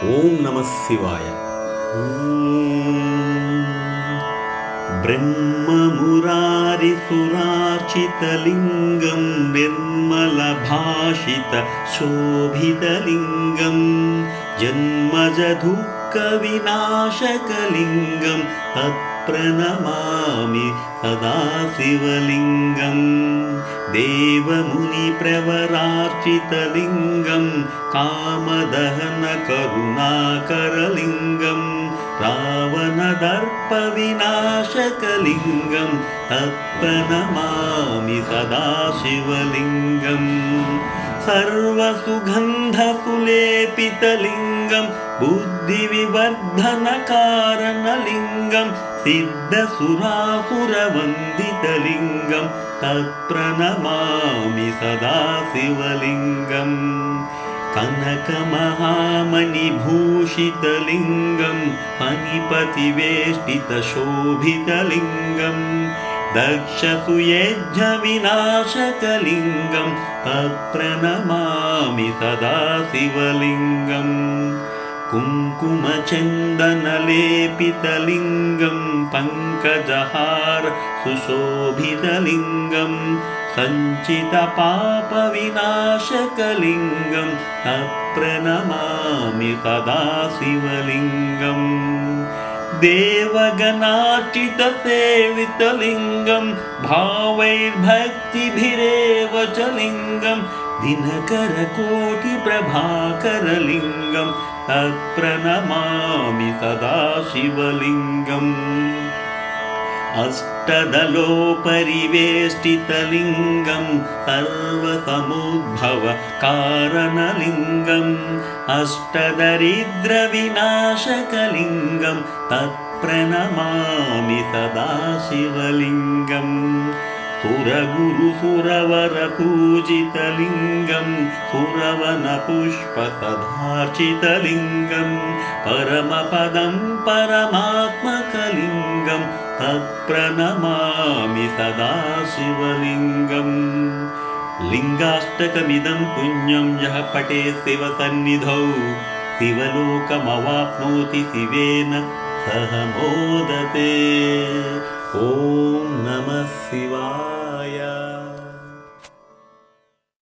ಓಂ ನಮಃ ಶಿವಾಯ. ಬ್ರಹ್ಮಮುರಾರಿಸುರಾರ್ಚಿತಲಿಂಗಂ ನಿರ್ಮಲಭಾಷಿತ ಶೋಭಿತಲಿಂಗಂ ಜನ್ಮಜದುಃಖವಿನಾಶಕಲಿಂಗಂ ತತ್ಪ್ರಣಮಾಮಿ ಸದಾ ಶಿವಲಿಂಗಂ. ದೇವಮುನಿಪ್ರವರಾರ್ಚಿತಲಿಂಗಂ ಕಾಮದಹನ ಕರುಣಾಕರಲಿಂಗಂ ರಾವಣದರ್ಪವಿನಾಶಕಲಿಂಗಂ ತತ್ಪ್ರಣಮಾಮಿ ಸದಾ ಶಿವಲಿಂಗಂ. ಸರ್ವಸುಗಂಧಸುಲೇಪಿತಲಿಂಗಂ ಬುದ್ಧಿವಿವರ್ಧನಕಾರಣಲಿಂಗಂ ಸಿದ್ಧಸುರಾಸುರವಂದಿತಲಿಂಗಂ ತತ್ಪ್ರಣಮಾಮಿ ಸದಾ ಶಿವಲಿಂಗಂ. ಕನಕಮಹಾಮಣಿಭೂಷಿತಲಿಂಗಂ ಫಣಿಪತಿವೇಷ್ಟಿತಶೋಭಿತಲಿಂಗಂ ದಕ್ಷಸುಯಜ್ಞವಿನಾಶಕಲಿಂಗಂ ತತ್ಪ್ರಣಮಾಮಿ ಸದಾ ಶಿವಲಿಂಗಂ. ಕುಂಕುಮಚಂದನಲೇಪಿತಲಿಂಗಂ ಪಂಕಜಹಾರ ಸುಶೋಭಿತಲಿಂಗಂ ಸಂಚಿತಪಾಪವಿನಾಶಕಲಿಂಗಂ ತತ್ಪ್ರಣಮಾಮಿ ಸದಾ ಶಿವಲಿಂಗಂ. ದೇವಗಣಾರ್ಚಿತಸೇವಿತಲಿಂಗಂ ಭಾವೈರ್ಭಕ್ತಿಭಿರೇವ ಚ ಲಿಂಗಂ ದಿನಕರಕೋಟಿಪ್ರಭಾಕರಲಿಂಗಂ ತತ್ಪ್ರಣಮಾಮಿ ಸದಾ ಶಿವಲಿಂಗಂ. ಅಷ್ಟದಲೋಪರಿವೇಷ್ಟಿತಲಿಂಗಂ ಸರ್ವಸಮುದ್ಭವ ಕಾರಣಲಿಂಗಂ ಅಷ್ಟದರಿದ್ರವಿನಾಶಕಲಿಂಗಂ ತತ್ಪ್ರಣಮಾಮಿ ಸದಾ ಶಿವಲಿಂಗಂ. ಸುರಗುರುಸುರವರಪೂಜಿತಲಿಂಗಂ ಸುರವನಪುಷ್ಪಸದಾರ್ಚಿತಲಿಂಗಂ ಪರಮಪದಂ ಪರಮಾತ್ಮಕಲಿಂಗಂ ತತ್ಪ್ರಣಮಾಮಿ ಸದಾ ಶಿವಲಿಂಗಂ. ಲಿಂಗಾಷ್ಟಕಮಿದಂ ಪುಣ್ಯಂ ಯಃ ಪಠೇತ್ ಶಿವಸನ್ನಿಧೌ ಶಿವಲೋಕಮವಾಪ್ನೋತಿ ಶಿವೇನ ಸಹ ಮೋದತೆ. ಓಂ ನಮಃ ಶಿವಾಯ.